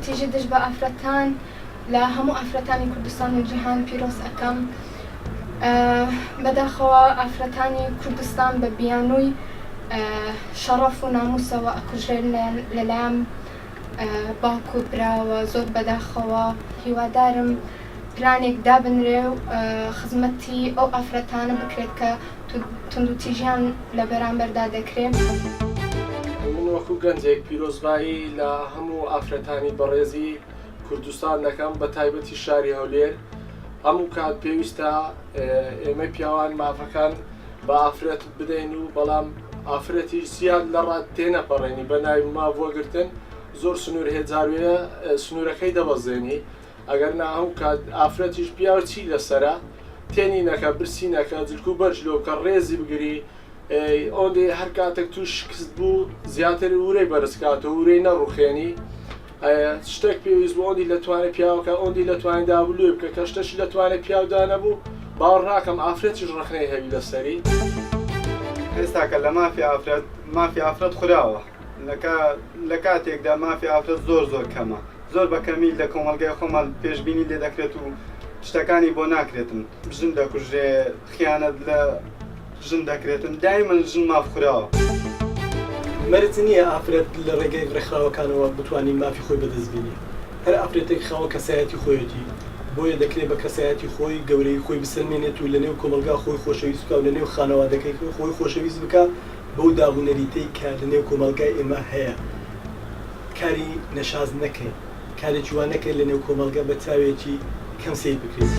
تیژی دژ بە ئافرەتان لە هەموو ئافرەتانی کوردستان و جیهان پیرۆز ئەەکەم بەداخەوە ئافرەتانی کوردستان بە بیانووی شەڕەف و ناموسەوە ئەکوژێن لەلایەن باوک و براوە زۆر بەداخەوە هیوادارم پلانێک دابنرێ و خزمەتی ئەو ئافرەتانە بکرێت کە تند و تیژیان لە بەرامبەردا دەکرێت. من وەکو گەنجێک پیرۆزبایی لە هەموو ئافرەتانی بەڕێزی کوردستان دەکەم بە تایبەتی شاری هەولێر هەموو کات پێویستە ئێمە پیاوان مافەکان بە ئافرەت بدەین و بەڵام ئافرەتی زیاد لە ڕات تێنەپەڕێنی بە ناوی ماڤۆگرتن زۆر سنوور هێجاروێە سنوورەکەی دەبەزێنی ئەگەر نا هەموو کات ئافرەتیش پیاوە چی لەسەرە تێنی نەکە برسی نەکە جلکو بەرجلۆ کە ڕێزی بگری ئەوەندێ هەر کاتێک توش شکست بوو زیاتر ورەی بەرزکاتەوە ورەی نەڕوخێنی شتێک پێویست بۆ ئەوەندی لەتوانێت پیاوەکە ئەوەندی لەتوانێتدا بلوێ بکە کە شتەشی لەتوانێت پیاودا نەبوو باوەڕ ناکەم ئافرەتیش ڕخنەی هەوی لەسەری ئێستاکە لە مافی ئافرەت خوراوە لە کاتێکدا مافی ئافرەت زۆر کەمە زۆر بەکەمی لە کۆمەلگای خۆمان پێشبینی لێ دەکرێت و شتەکانی بۆ ناکرێتن ژن دەکوژێ خیانەت لە ژن دەکرێتن دایمەن ژن ماف خوراوە. مەرج نییە ئافرەت لە ڕێگەی ڕێکخراوەکانەوە بتوانین مافی خۆی بەدەستبینی هەر ئافرەتێک خاوە کەسایەتی خۆیەتی بۆیە دەکرێت بە کەسایەتی خۆی گەورەی خۆی بسەلمێنێت و لە نێو کۆمەلگا خۆی خۆشەویست بکە و لە نێو خانەوادەکەی خۆی خۆشەویست بکە بەو دابوونەریتەی کە لە نێو کۆمەلگای ئێمە هەیە کاری نەشاز نەکەین کارێکی وان نەکەین لە نێو کۆمەلگا بە چاوێکی کەم سیر بکرێت.